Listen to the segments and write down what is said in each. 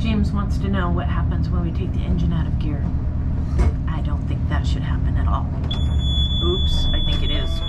James wants to know what happens when we take the engine out of gear. I don't think that should happen at all. Oops, I think it is.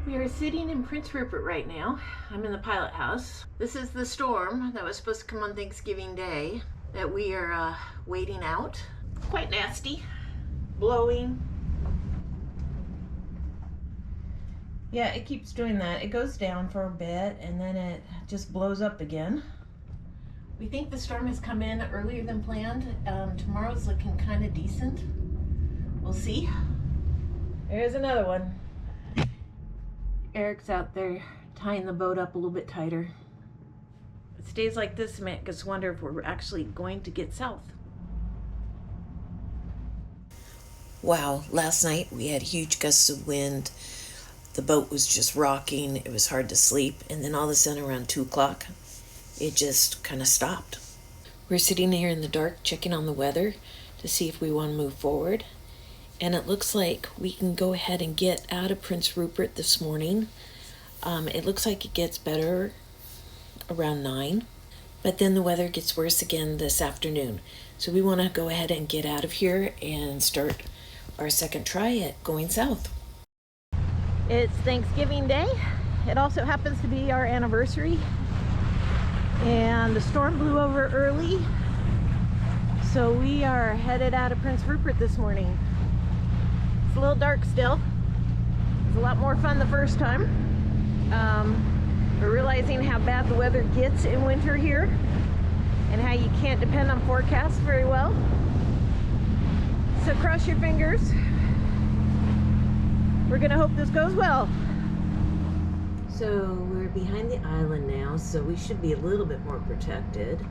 We are sitting in Prince Rupert right now. I'm in the pilot house. This is the storm that was supposed to come on Thanksgiving Day that we are waiting out. Quite nasty. Blowing. Yeah, it keeps doing that. It goes down for a bit and then it just blows up again. We think the storm has come in earlier than planned. Tomorrow's looking kind of decent. We'll see. There's another one. Eric's out there tying the boat up a little bit tighter. It stays like this, it makes us wonder if we're actually going to get south. Wow, last night we had huge gusts of wind. The boat was just rocking. It was hard to sleep. And then all of a sudden around 2 o'clock, it just kind of stopped. We're sitting here in the dark checking on the weather to see if we want to move forward. And it looks like we can go ahead and get out of Prince Rupert this morning. It looks like it gets better around 9, but then the weather gets worse again this afternoon. So we want to go ahead and get out of here and start our second try at going south. It's Thanksgiving Day. It also happens to be our anniversary. And the storm blew over early. So we are headed out of Prince Rupert this morning. It's a little dark still. It was a lot more fun the first time. We're realizing how bad the weather gets in winter here and how you can't depend on forecasts very well. So cross your fingers. We're gonna hope this goes well. So we're behind the island now, so we should be a little bit more protected.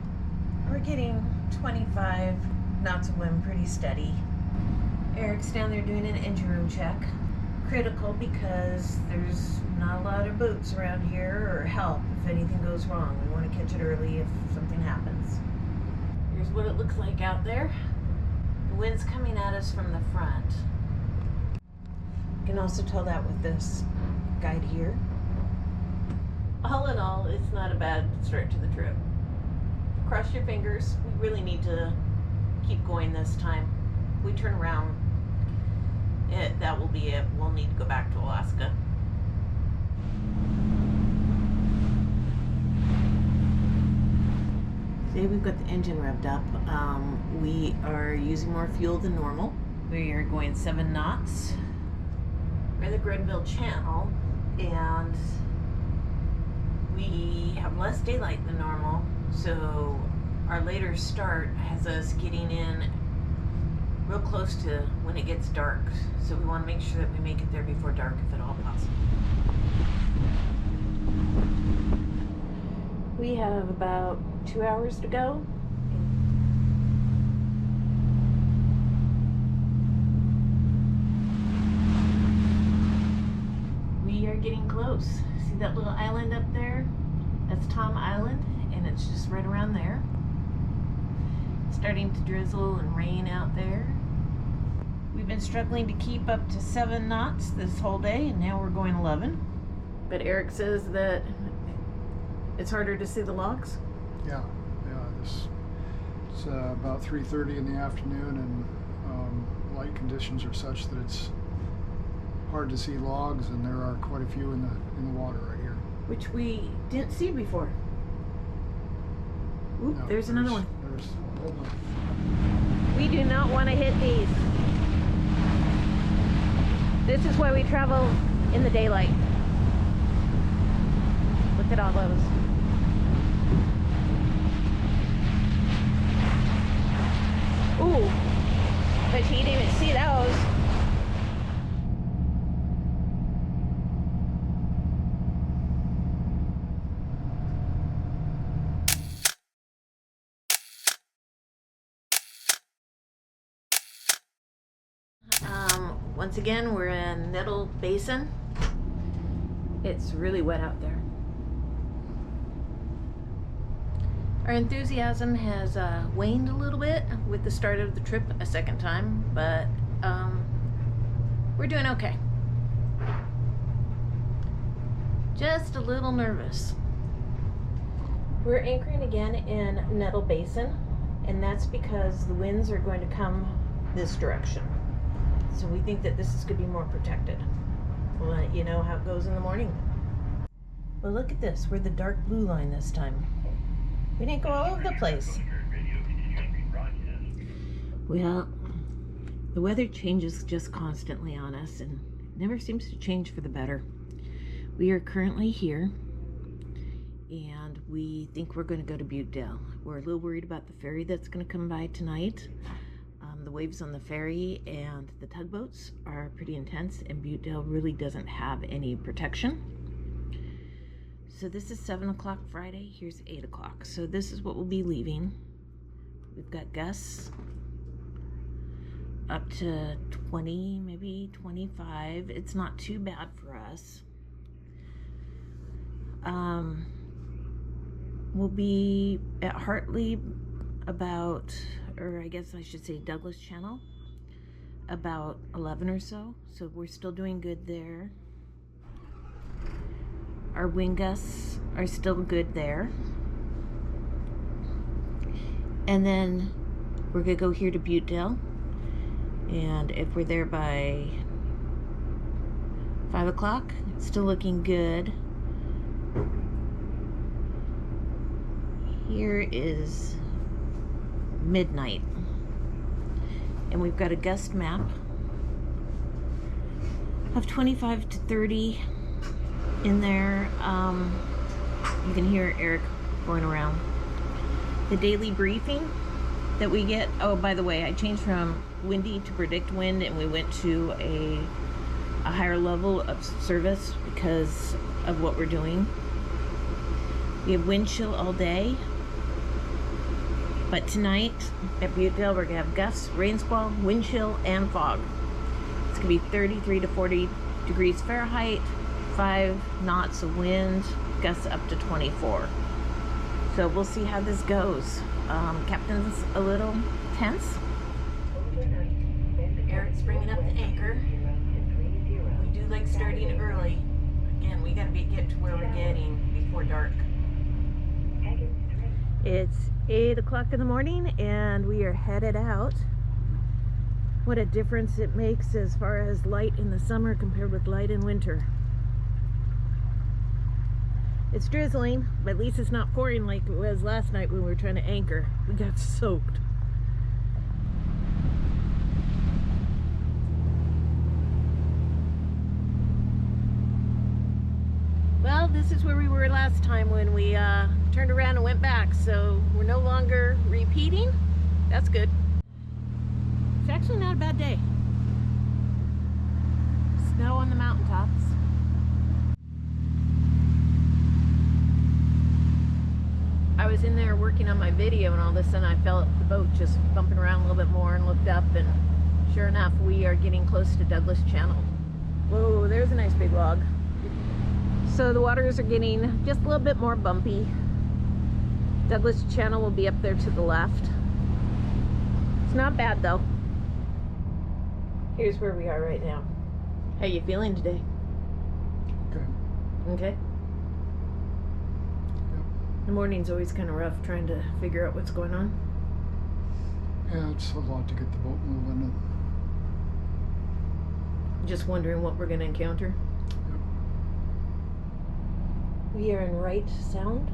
We're getting 25 knots of wind pretty steady. Eric's down there doing an engine room check. Critical because there's not a lot of boats around here or help if anything goes wrong. We want to catch it early if something happens. Here's what it looks like out there. The wind's coming at us from the front. You can also tell that with this guide here. All in all, it's not a bad start to the trip. Cross your fingers. We really need to keep going this time. If we turn around, that will be it. We'll need to go back to Alaska. Today we've got the engine revved up. We are using more fuel than normal. We are going 7 knots. We're in the Grenville Channel and we have less daylight than normal, so our later start has us getting in real close to when it gets dark, so we want to make sure that we make it there before dark if at all possible. We have about 2 hours to go. We are getting close. See that little island up there? That's Tom Island, and it's just right around there. It's starting to drizzle and rain out there. We've been struggling to keep up to 7 knots this whole day, and now we're going 11. But Eric says that it's harder to see the logs. Yeah. It's about 3:30 in the afternoon, and light conditions are such that it's hard to see logs, and there are quite a few in the water right here, which we didn't see before. Oop, no, there's another one. Hold on. We do not want to hit these. This is why we travel in the daylight. Look at all those. Ooh, but you didn't even see those. Once again, we're in Nettle Basin. It's really wet out there. Our enthusiasm has waned a little bit with the start of the trip a second time, but we're doing okay. Just a little nervous. We're anchoring again in Nettle Basin, and that's because the winds are going to come this direction. So we think that this is going to be more protected. We'll let you know how it goes in the morning. Well, look at this. We're the dark blue line this time. We didn't go all over the place. Well, the weather changes just constantly on us and never seems to change for the better. We are currently here, and we think we're going to go to Butedale. We're a little worried about the ferry that's going to come by tonight. The waves on the ferry and the tugboats are pretty intense, and Butedale really doesn't have any protection. So this is 7 o'clock Friday. Here's 8 o'clock. So this is what we'll be leaving. We've got gusts up to 20, maybe 25. It's not too bad for us. We'll be at Hartley about, or I guess I should say Douglas Channel, about 11 or so. So we're still doing good there. Our wind gusts are still good there. And then we're gonna go here to Butedale. And if we're there by 5 o'clock, it's still looking good. Here is midnight. And we've got a gust map of 25 to 30 in there. You can hear Eric going around. The daily briefing that we get, oh, by the way, I changed from windy to predict wind, and we went to a higher level of service because of what we're doing. We have wind chill all day, but tonight at Butedale we're gonna have gusts, rain squall, wind chill, and fog. It's gonna be 33 to 40 degrees Fahrenheit, 5 knots of wind, gusts up to 24. So we'll see how this goes. Captain's a little tense. Eric's bringing up the anchor. We do like starting early. Again, we gotta get to where we're getting before dark. It's 8 o'clock in the morning and we are headed out. What a difference it makes as far as light in the summer compared with light in winter. It's drizzling, but at least it's not pouring like it was last night when we were trying to anchor. We got soaked. Well, this is where we were last time when we turned around and went back, so we're no longer repeating. That's good. It's actually not a bad day. Snow on the mountaintops. I was in there working on my video, and all of a sudden I felt the boat just bumping around a little bit more and looked up, and sure enough, we are getting close to Douglas Channel. Whoa, there's a nice big log. So the waters are getting just a little bit more bumpy. Douglas Channel will be up there to the left. It's not bad though. Here's where we are right now. How you feeling today? Okay. Okay. The morning's always kind of rough trying to figure out what's going on. Yeah, it's a lot to get the boat moving. Just wondering what we're going to encounter. Yep. We are in Wright Sound.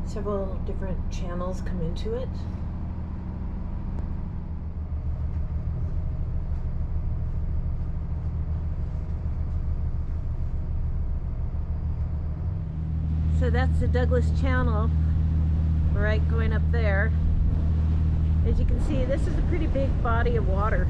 Several different channels come into it. So that's the Douglas Channel, right, going up there. As you can see, this is a pretty big body of water.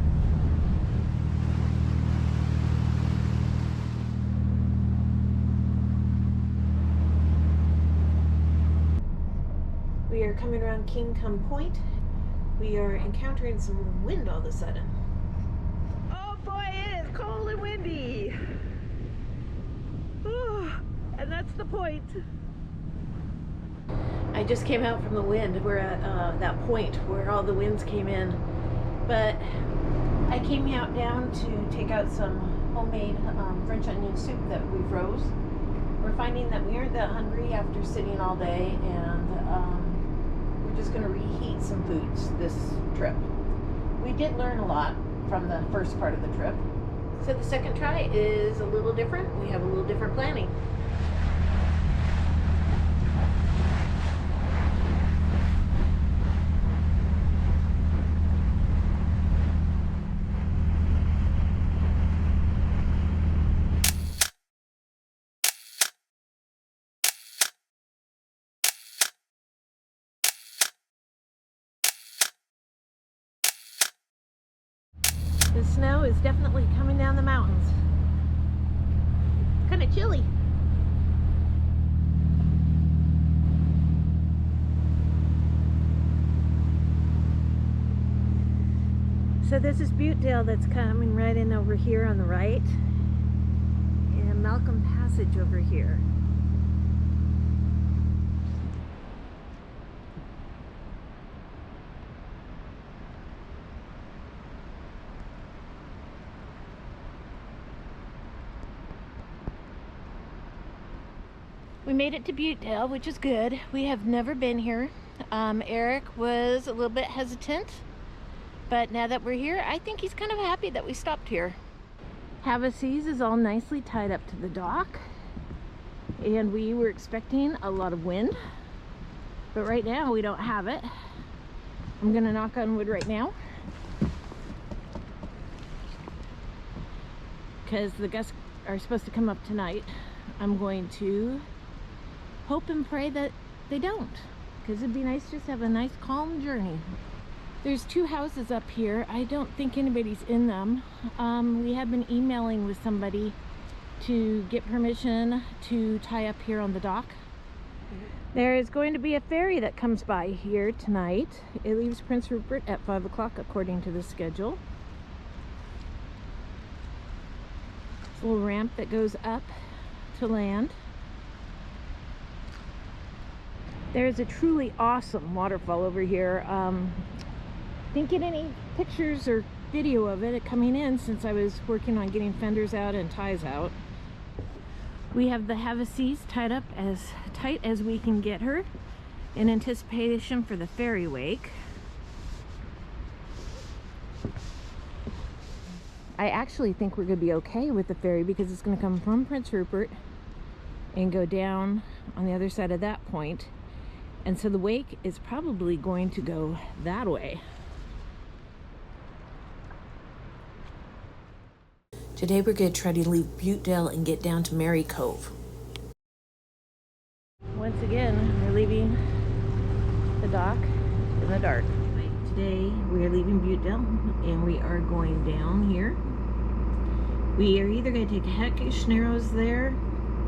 We are coming around King Come Point. We are encountering some wind all of a sudden. Oh, Cold and windy. And that's the point. I just came out from the wind. We're at that point where all the winds came in. But I came out down to take out some homemade French onion soup that we froze. We're finding that we aren't that hungry after sitting all day, and we're just going to reheat some foods this trip. We did learn a lot from the first part of the trip. So the second try is a little different. We have a little different planning. The snow is definitely coming down the mountains. Kind of chilly. So this is Buttedale that's coming right in over here on the right, and Malcolm Passage over here. We made it to Buttedale, which is good. We have never been here. Eric was a little bit hesitant, but now that we're here, I think he's kind of happy that we stopped here. Havaseas is all nicely tied up to the dock, and we were expecting a lot of wind, but right now we don't have it. I'm gonna knock on wood right now, because the gusts are supposed to come up tonight. I'm going to hope and pray that they don't, because it'd be nice just to have a nice calm journey. There's 2 houses up here. I don't think anybody's in them. We have been emailing with somebody to get permission to tie up here on the dock. There is going to be a ferry that comes by here tonight. It leaves Prince Rupert at 5 o'clock according to the schedule. It's a little ramp that goes up to land. There's a truly awesome waterfall over here. Didn't get any pictures or video of it coming in since I was working on getting fenders out and ties out. We have the Havaseas tied up as tight as we can get her in anticipation for the ferry wake. I actually think we're going to be okay with the ferry because it's going to come from Prince Rupert and go down on the other side of that point. And so the wake is probably going to go that way. Today we're going to try to leave Buttedale and get down to Mary Cove. Once again, we're leaving the dock in the dark. Today we are leaving Buttedale and we are going down here. We are either going to take Heckish Narrows there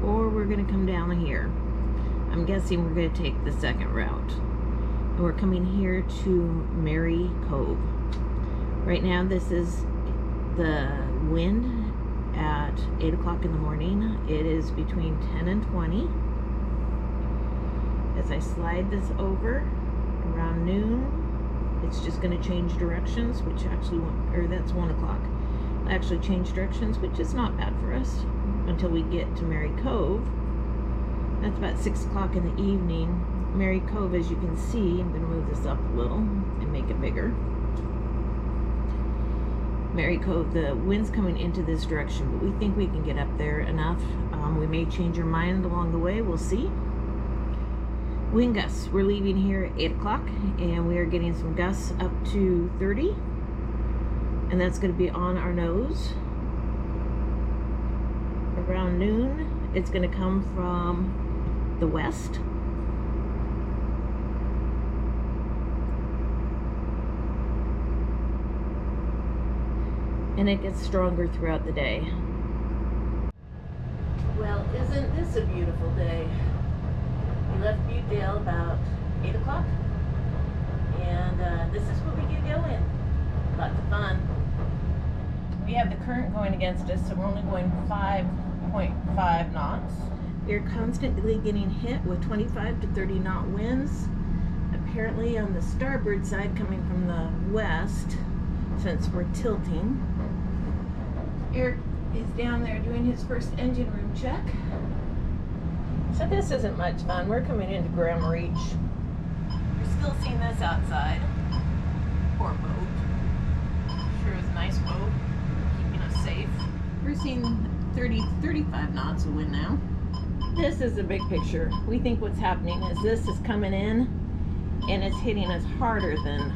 or we're going to come down here. I'm guessing we're going to take the second route. And we're coming here to Mary Cove. Right now this is the wind at 8 o'clock in the morning. It is between 10 and 20. As I slide this over around noon, it's just going to change directions, which actually that's 1 o'clock. Actually change directions, which is not bad for us until we get to Mary Cove. That's about 6 o'clock in the evening. Mary Cove, as you can see, I'm going to move this up a little and make it bigger. Mary Cove, the wind's coming into this direction, but we think we can get up there enough. We may change our mind along the way, we'll see. Wind gusts, we're leaving here at 8 o'clock and we are getting some gusts up to 30, and that's going to be on our nose. Around noon, it's going to come from the west. And it gets stronger throughout the day. Well, isn't this a beautiful day? We left Buttedale about 8 o'clock, and this is what we get going. Lots of fun. We have the the current going against us, so we're only going 5.5 knots. We're constantly getting hit with 25 to 30 knot winds. Apparently on the starboard side coming from the west, since we're tilting. Eric is down there doing his first engine room check. So this isn't much fun. We're coming into Graham Reach. We're still seeing this outside. Poor boat. Sure is a nice boat, keeping us safe. We're seeing 30, 35 knots of wind now. This is the big picture. We think what's happening is this is coming in and it's hitting us harder than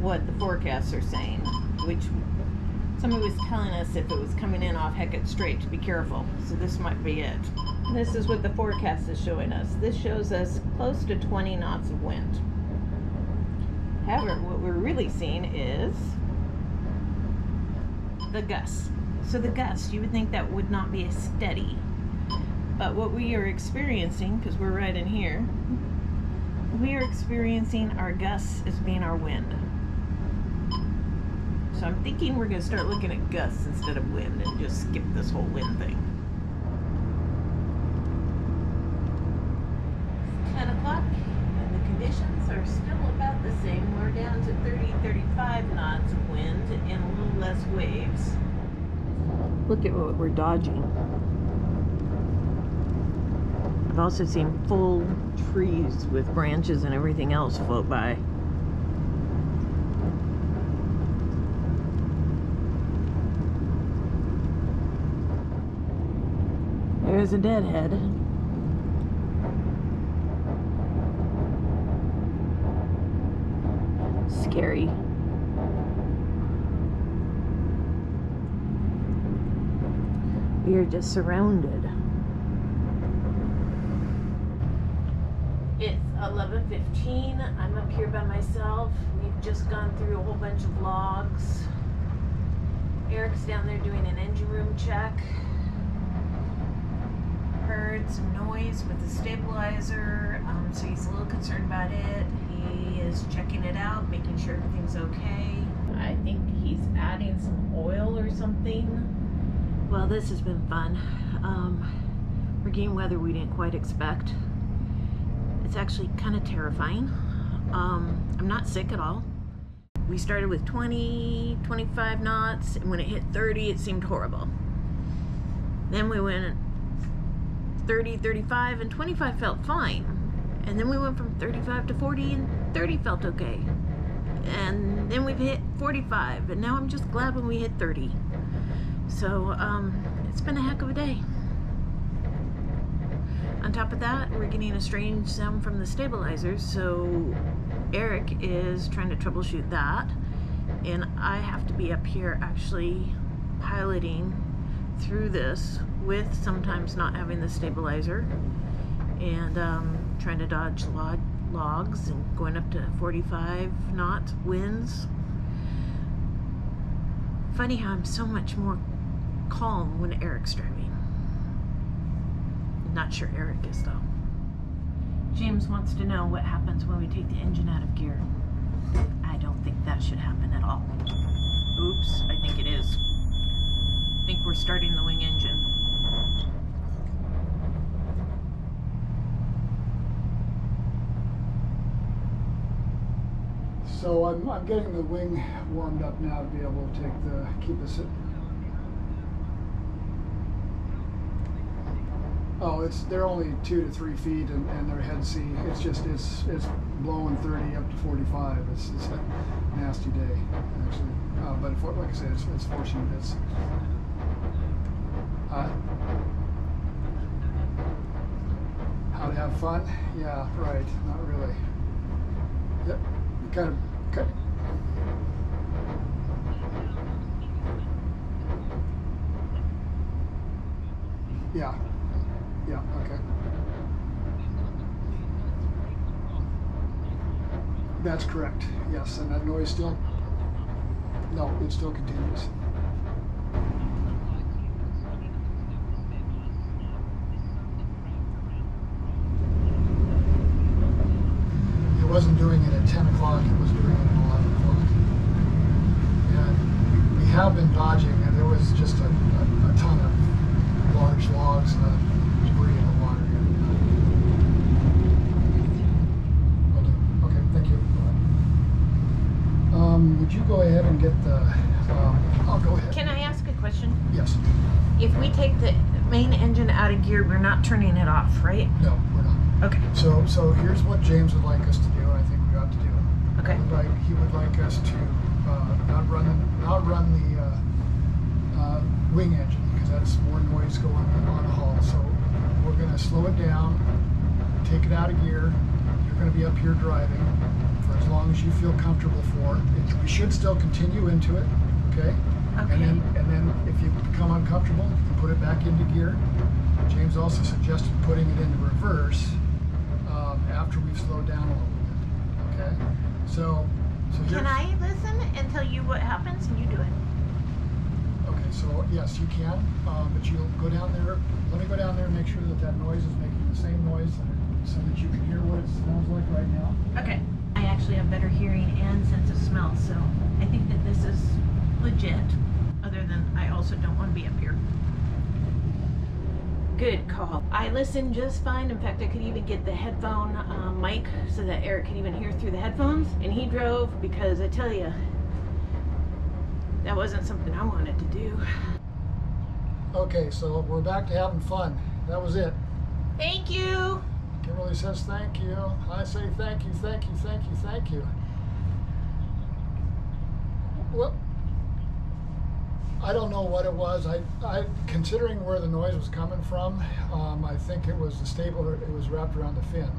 what the forecasts are saying, which somebody was telling us if it was coming in off Hecate Strait to be careful. So this might be it. This is what the forecast is showing us. This shows us close to 20 knots of wind. However, what we're really seeing is the gusts. So the gusts, you would think that would not be as steady. But what we are experiencing, because we're right in here, we are experiencing our gusts as being our wind. So I'm thinking we're going to start looking at gusts instead of wind and just skip this whole wind thing. 10 o'clock and the conditions are still about the same. We're down to 30, 35 knots of wind and a little less waves. Look at what we're dodging. I've also seen full trees with branches and everything else float by. There's a deadhead. Scary. We are just surrounded. It's 11:15. I'm up here by myself. We've just gone through a whole bunch of logs. Eric's down there doing an engine room check. Heard some noise with the stabilizer, so he's a little concerned about it. He is checking it out, making sure everything's okay. I think he's adding some oil or something. Well, this has been fun. We're getting weather we didn't quite expect. It's actually kind of terrifying. I'm not sick at all. We started with 20, 25 knots, and when it hit 30, it seemed horrible. Then we went 30, 35, and 25 felt fine. And then we went from 35 to 40, and 30 felt okay. And then we've hit 45, and now I'm just glad when we hit 30. So, it's been a heck of a day. On top of that, we're getting a strange sound from the stabilizers, so Eric is trying to troubleshoot that, and I have to be up here actually piloting through this with sometimes not having the stabilizer, and trying to dodge logs and going up to 45 knot winds. Funny how I'm so much more calm when Eric's driving. Not sure Eric is though. James wants to know what happens when we take the engine out of gear. I don't think that should happen at all. Oops, I think it is. I think we're starting the wing engine. So I'm getting the wing warmed up now to be able to keep us at. Oh, they're only 2 to 3 feet, and their head sea. It's blowing 30 up to 45. It's a nasty day actually. But like I said, it's fortunate. It's how to have fun? Yeah, right. Not really. Yep. You kind of. Yeah. Yeah, okay. That's correct, yes, and that noise still, no, it still continues. It wasn't doing it at 10 o'clock, it was doing it at 11 o'clock. And we have been dodging, and there there's just a ton of large logs and other debris in the water here. Okay, thank you. Would you go ahead and get the, I'll go ahead. Can I ask a question? Yes. If we take the main engine out of gear, we're not turning it off, right? No, we're not. Okay. So here's what James would like us to do, and I think we ought to do it. Okay. He would like us to not run the wing engine, because that's more noise going on the hull. So we're going to slow it down, take it out of gear. You're going to be up here driving for as long as you feel comfortable for. We should still continue into it, okay? Okay. And then if you become uncomfortable, you can put it back into gear. James also suggested putting it into reverse after we've slowed down a little bit, okay? So Can I listen and tell you what happens and you do it? Okay, so yes, you can, but you'll go down there. Let me go down there and make sure that noise is making the same noise so that you can hear what it sounds like right now. Okay. I actually have better hearing and sense of smell, so I think that this is legit, other than I also don't want to be up here. Good call. I listened just fine. In fact, I could even get the headphone mic so that Eric can even hear through the headphones. And he drove, because I tell you, that wasn't something I wanted to do. Okay, so we're back to having fun. That was it. Thank you. Kimberly says thank you. I say thank you, thank you, thank you, thank you. Well, I don't know what it was. I considering where the noise was coming from, I think it was the stable. It was wrapped around the fin,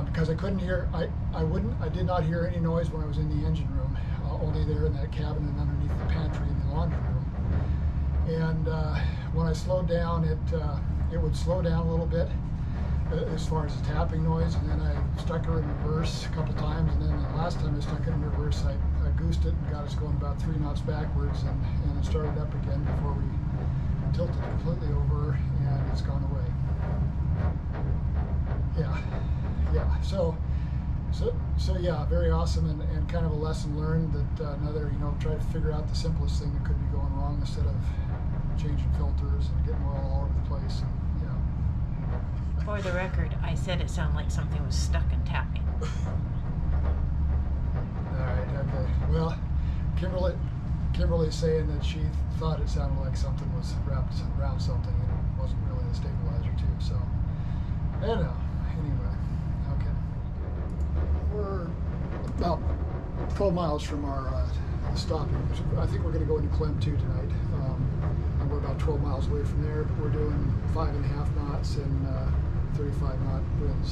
because I couldn't hear. I did not hear any noise when I was in the engine room, only there in that cabin and underneath the pantry in the laundry room. And when I slowed down, it would slow down a little bit as far as the tapping noise, and then I stuck her in reverse a couple times, and then the last time I stuck it in reverse, I goosed it and got us going about 3 knots backwards, and it started up again before we tilted completely over, and it's gone away. Yeah. So yeah, very awesome, and kind of a lesson learned that another, try to figure out the simplest thing that could be going wrong instead of changing filters and getting oil all over the place. And, For the record, I said it sounded like something was stuck and tapping. Alright, okay. Well, Kimberly's saying that she thought it sounded like something was wrapped around something, and it wasn't really the stabilizer too, so I don't know. Anyway, okay. We're about 12 miles from our stopping. I think we're going to go into Clem 2 tonight. And we're about 12 miles away from there, but we're doing 5.5 knots and 35 knot winds.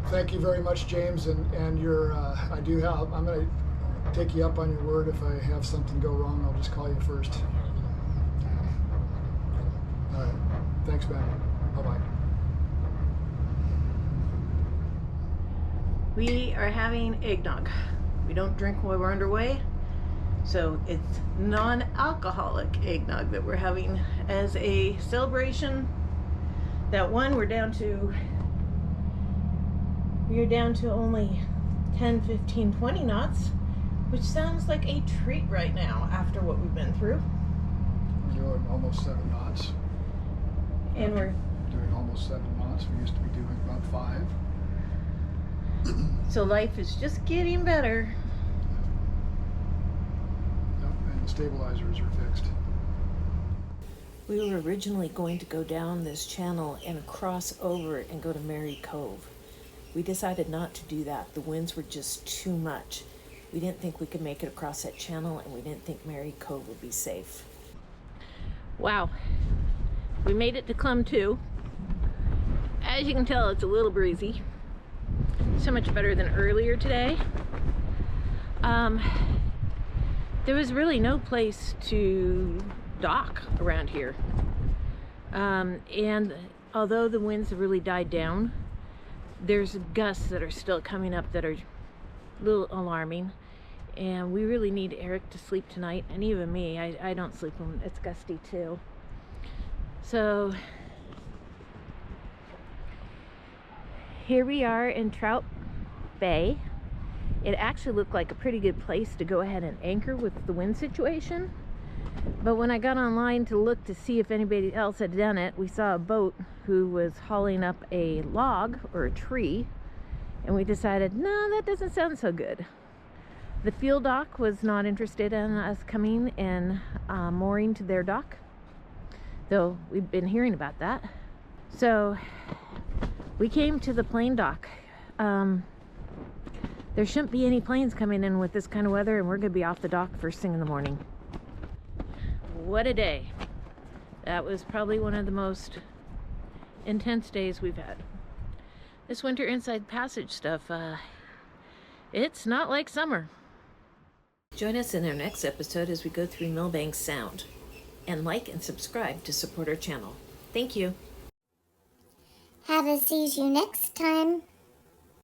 Thank you very much, James, and your I'm going to take you up on your word. If I have something go wrong, I'll just call you first. All right. Thanks, man. Bye-bye. We are having eggnog. We don't drink while we're underway, so it's non-alcoholic eggnog that we're having as a celebration. That one, we're down to only 10, 15, 20 knots, which sounds like a treat right now after what we've been through. We're doing almost 7 knots. And we're doing almost 7 knots. We used to be doing about 5. So life is just getting better. Yep, and the stabilizers are fixed. We were originally going to go down this channel and cross over and go to Mary Cove. We decided not to do that. The winds were just too much. We didn't think we could make it across that channel, and we didn't think Mary Cove would be safe. Wow. We made it to Clem 2. As you can tell, it's a little breezy. So much better than earlier today. There was really no place to dock around here. And although the winds have really died down, there's gusts that are still coming up that are a little alarming. And we really need Eric to sleep tonight, and even me. I don't sleep when it's gusty too. So here we are in Trout Bay. It actually looked like a pretty good place to go ahead and anchor with the wind situation. But when I got online to look to see if anybody else had done it, we saw a boat who was hauling up a log or a tree, and we decided, no, that doesn't sound so good. The field dock was not interested in us coming and mooring to their dock, though we've been hearing about that. So we came to the plain dock. There shouldn't be any planes coming in with this kind of weather, and we're going to be off the dock first thing in the morning. What a day. That was probably one of the most intense days we've had. This winter inside passage stuff, it's not like summer. Join us in our next episode as we go through Millbank Sound. And like and subscribe to support our channel. Thank you. Havaseas you next time.